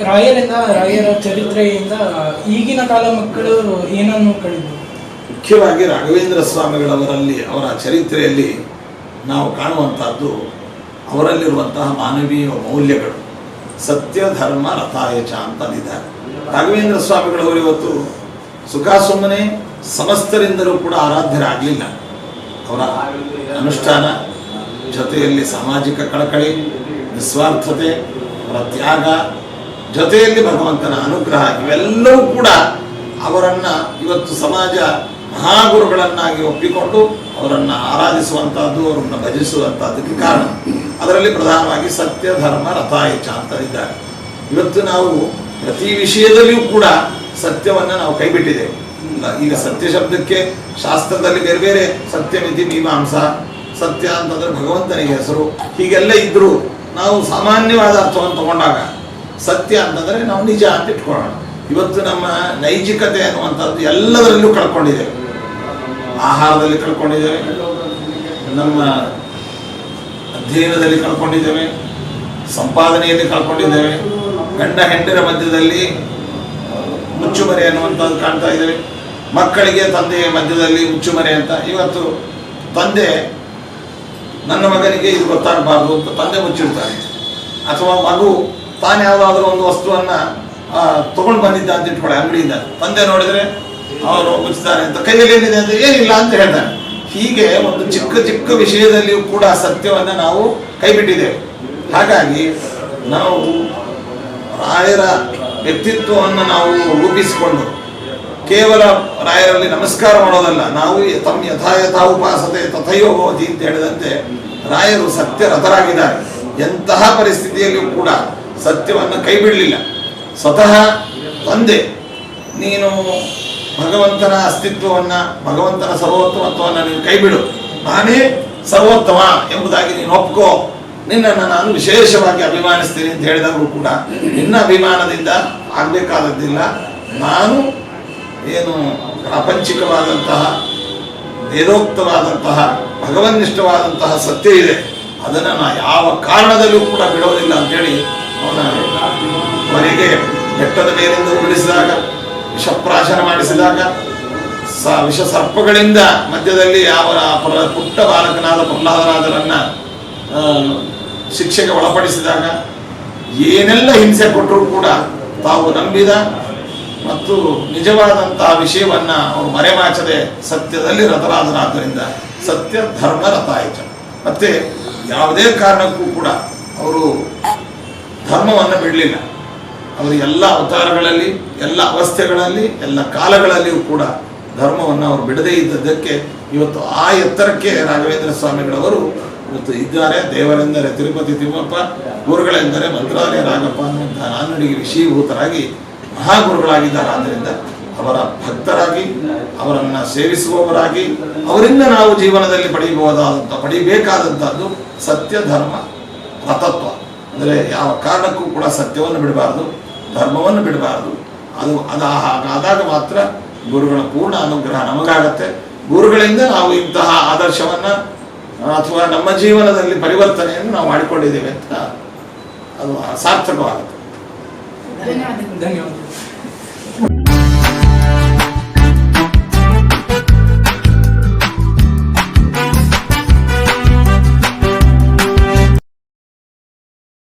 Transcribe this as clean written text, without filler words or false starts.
ರಾಯರ ಚರಿತ್ರೆಯಿಂದ ಈಗಿನ ಕಾಲ ಮಕ್ಕಳು ಏನನ್ನು ಕಳೆದು? ಮುಖ್ಯವಾಗಿ ರಾಘವೇಂದ್ರ ಸ್ವಾಮಿಗಳವರಲ್ಲಿ ಅವರ ಚರಿತ್ರೆಯಲ್ಲಿ ನಾವು ಕಾಣುವಂತಹದ್ದು ಅವರಲ್ಲಿರುವಂತಹ ಮಾನವೀಯ ಮೌಲ್ಯಗಳು. ಸತ್ಯ ಧರ್ಮ ರಥಾಯಚ ಅಂತಂದಿದ್ದಾರೆ ರಾಘವೇಂದ್ರ ಸ್ವಾಮಿಗಳವರು. ಇವತ್ತು ಸುಖ ಸುಮ್ಮನೆ ಸಮಸ್ತರಿಂದಲೂ ಕೂಡ ಆರಾಧ್ಯರಾಗಲಿಲ್ಲ. ಅವರ ಅನುಷ್ಠಾನ ಜೊತೆಯಲ್ಲಿ ಸಾಮಾಜಿಕ ಕಳಕಳಿ, ನಿಸ್ವಾರ್ಥತೆ, ಅವರ ತ್ಯಾಗ, ಜೊತೆಯಲ್ಲಿ ಭಗವಂತನ ಅನುಗ್ರಹ ಇವೆಲ್ಲವೂ ಕೂಡ ಅವರನ್ನು ಇವತ್ತು ಸಮಾಜ ಮಹಾಗುರುಗಳನ್ನಾಗಿ ಒಪ್ಪಿಕೊಂಡು ಅವರನ್ನು ಆರಾಧಿಸುವಂಥದ್ದು, ಅವರನ್ನು ಭಜಿಸುವಂಥದ್ದಕ್ಕೆ ಕಾರಣ. ಅದರಲ್ಲಿ ಪ್ರಧಾನವಾಗಿ ಸತ್ಯ ಧರ್ಮ ರಥಾಯಚ ಅಂತ ಇದ್ದಾರೆ. ಇವತ್ತು ನಾವು ಪ್ರತಿ ವಿಷಯದಲ್ಲಿಯೂ ಕೂಡ ಸತ್ಯವನ್ನು ನಾವು ಕೈಬಿಟ್ಟಿದ್ದೇವೆ. ಈಗ ಸತ್ಯ ಶಬ್ದಕ್ಕೆ ಶಾಸ್ತ್ರದಲ್ಲಿ ಬೇರೆ ಬೇರೆ ಸತ್ಯಮಿತಿ ಮೀಮಾಂಸಾ, ಸತ್ಯ ಅಂತಂದ್ರೆ ಭಗವಂತನಿಗೆ ಹೆಸರು, ಹೀಗೆಲ್ಲ ಇದ್ದರೂ ನಾವು ಸಾಮಾನ್ಯವಾದ ಅರ್ಥವನ್ನು ತಗೊಂಡಾಗ ಸತ್ಯ ಅಂತಂದರೆ ನಾವು ನಿಜ ಅಂತ ಇಟ್ಕೊಳ್ಳೋಣ. ಇವತ್ತು ನಮ್ಮ ನೈಜಿಕತೆ ಅನ್ನುವಂಥದ್ದು ಎಲ್ಲದರಲ್ಲೂ ಕಳ್ಕೊಂಡಿದ್ದೇವೆ. ಆಹಾರದಲ್ಲಿ ಕಳ್ಕೊಂಡಿದ್ದೇವೆ, ನಮ್ಮ ಅಧ್ಯಯನದಲ್ಲಿ ಕಳ್ಕೊಂಡಿದ್ದೇವೆ, ಸಂಪಾದನೆಯಲ್ಲಿ ಕಳ್ಕೊಂಡಿದ್ದೇವೆ, ಗಂಡ ಹೆಂಡರ ಮಧ್ಯದಲ್ಲಿ ಮುಚ್ಚುಮರೆ ಅನ್ನುವಂಥದ್ದು ಕಾಣ್ತಾ ಇದ್ದೇವೆ. ಮಕ್ಕಳಿಗೆ ತಂದೆಯ ಮಧ್ಯದಲ್ಲಿ ಮುಚ್ಚುಮರೆ ಅಂತ. ಇವತ್ತು ತಂದೆ ನನ್ನ ಮಗನಿಗೆ ಇದು ಗೊತ್ತಾಗಬಾರ್ದು ಅಂತ ತಂದೆ ಮುಚ್ಚಿಡ್ತಾನೆ, ಅಥವಾ ಮಗು ತಾನು ಯಾವುದಾದ್ರೂ ಒಂದು ವಸ್ತುವನ್ನು ತಗೊಂಡು ಬಂದಿದ್ದ ಅಂತ ಇಟ್ಕೊಳ್ಳಿ ಅಂಗಡಿಯಿಂದ, ತಂದೆ ನೋಡಿದರೆ ಅವರು ಮುಚ್ಚಿದ್ದಾರೆ ಅಂತ, ಕೈಯಲ್ಲಿ ಏನಿದೆ ಅಂತ ಏನಿಲ್ಲ ಅಂತ ಹೇಳ್ತಾನೆ. ಹೀಗೆ ಒಂದು ಚಿಕ್ಕ ಚಿಕ್ಕ ವಿಷಯದಲ್ಲಿಯೂ ಕೂಡ ಸತ್ಯವನ್ನು ನಾವು ಕೈಬಿಟ್ಟಿದ್ದೇವೆ. ಹಾಗಾಗಿ ನಾವು ರಾಯರ ವ್ಯಕ್ತಿತ್ವವನ್ನು ನಾವು ರೂಪಿಸಿಕೊಂಡು ಕೇವಲ ರಾಯರಲ್ಲಿ ನಮಸ್ಕಾರ ಮಾಡೋದಲ್ಲ, ನಾವು ತಮ್ಮ ಯಥಾ ಉಪಾಸತೆ ತಥೈವ ಭವತಿ ಅಂತ ಹೇಳಿದಂತೆ ರಾಯರು ಸತ್ಯ ರಥರಾಗಿದ್ದಾರೆ. ಎಂತಹ ಪರಿಸ್ಥಿತಿಯಲ್ಲಿಯೂ ಕೂಡ ಸತ್ಯವನ್ನು ಕೈ ಬಿಡಲಿಲ್ಲ. ಸ್ವತಃ ತಂದೆ, ನೀನು ಭಗವಂತನ ಅಸ್ತಿತ್ವವನ್ನು, ಭಗವಂತನ ಸರ್ವೋತ್ತಮತ್ವವನ್ನು ನೀನು ಕೈಬಿಡು, ನಾನೇ ಸರ್ವೋತ್ತಮ ಎಂಬುದಾಗಿ ನೀನು ಒಪ್ಕೋ, ನಿನ್ನನ್ನು ನಾನು ವಿಶೇಷವಾಗಿ ಅಭಿಮಾನಿಸ್ತೀನಿ ಅಂತ ಹೇಳಿದವರು ಕೂಡ ನಿನ್ನ ಅಭಿಮಾನದಿಂದ ಆಗಬೇಕಾದದ್ದಿಲ್ಲ, ನಾನು ಏನು ಪ್ರಾಪಂಚಿಕವಾದಂತಹ ವೇದೋಕ್ತವಾದಂತಹ ಭಗವನ್ನಿಷ್ಠವಾದಂತಹ ಸತ್ಯ ಇದೆ, ಅದನ್ನು ನಾನು ಯಾವ ಕಾರಣದಲ್ಲೂ ಕೂಡ ಬಿಡೋದಿಲ್ಲ ಅಂತೇಳಿ ಅವನ ಮನೆಗೆ ಬೆಟ್ಟದ ಮೇಲಿಂದ ಉರುಳಿಸಿದಾಗ, ವಿಷಪ್ರಾಶನ ಮಾಡಿಸಿದಾಗ, ವಿಷ ಸರ್ಪಗಳಿಂದ ಮಧ್ಯದಲ್ಲಿ ಅವರ ಪುಟ್ಟ ಬಾಲಕನಾದ ಪ್ರಹ್ಲಾದರಾಜರನ್ನ ಶಿಕ್ಷೆಗೆ ಒಳಪಡಿಸಿದಾಗ, ಏನೆಲ್ಲ ಹಿಂಸೆ ಕೊಟ್ಟರೂ ಕೂಡ ತಾವು ನಂಬಿದ ಮತ್ತು ನಿಜವಾದಂತಹ ವಿಷಯವನ್ನು ಅವರು ಮರೆಮಾಚದೆ ಸತ್ಯದಲ್ಲಿ ರಥರಾಜರಾದ್ದರಿಂದ ಸತ್ಯ ಧರ್ಮ ರಥಾಯಚ. ಮತ್ತೆ ಯಾವುದೇ ಕಾರಣಕ್ಕೂ ಕೂಡ ಅವರು ಧರ್ಮವನ್ನು ಬಿಡಲಿಲ್ಲ. ಅವರು ಎಲ್ಲ ಅವತಾರಗಳಲ್ಲಿ, ಎಲ್ಲ ಅವಸ್ಥೆಗಳಲ್ಲಿ, ಎಲ್ಲ ಕಾಲಗಳಲ್ಲಿಯೂ ಕೂಡ ಧರ್ಮವನ್ನು ಅವರು ಬಿಡದೇ ಇದ್ದದ್ದಕ್ಕೆ ಇವತ್ತು ಆ ಎತ್ತರಕ್ಕೆ ರಾಘವೇಂದ್ರ ಸ್ವಾಮಿಗಳವರು ಇವತ್ತು ಇದ್ದಾರೆ. ದೇವರೆಂದರೆ ತಿರುಪತಿ ತಿಮ್ಮಪ್ಪ, ಗುರುಗಳೆಂದರೆ ಮಂತ್ರಾಲಯ ರಾಘಪ್ಪ ಅನ್ನುವಂತಹ ನಾನುಡಿಗೆ ವಿಷೀಭೂತರಾಗಿ ಮಹಾಗುರುಗಳಾಗಿದ್ದಾರೆ. ಆದ್ದರಿಂದ ಅವರ ಭಕ್ತರಾಗಿ, ಅವರನ್ನು ಸೇವಿಸುವವರಾಗಿ, ಅವರಿಂದ ನಾವು ಜೀವನದಲ್ಲಿ ಪಡೆಯಬೇಕಾದಂಥದ್ದು ಸತ್ಯ ಧರ್ಮ ರಥತ್ವ. ಅಂದರೆ ಯಾವ ಕಾರಣಕ್ಕೂ ಕೂಡ ಸತ್ಯವನ್ನು ಬಿಡಬಾರ್ದು, ಧರ್ಮವನ್ನು ಬಿಡಬಾರ್ದು. ಹಾಗಾದಾಗ ಮಾತ್ರ ಗುರುಗಳ ಪೂರ್ಣ ಅನುಗ್ರಹ ನಮಗಾಗತ್ತೆ. ಗುರುಗಳಿಂದ ನಾವು ಇಂತಹ ಆದರ್ಶವನ್ನು ಅಥವಾ ನಮ್ಮ ಜೀವನದಲ್ಲಿ ಪರಿವರ್ತನೆಯನ್ನು ನಾವು ಮಾಡಿಕೊಂಡಿದ್ದೇವೆ ಅಂತ ಅದು ಸಾರ್ಥಕವಾಗುತ್ತೆ. ಧನ್ಯವಾದ.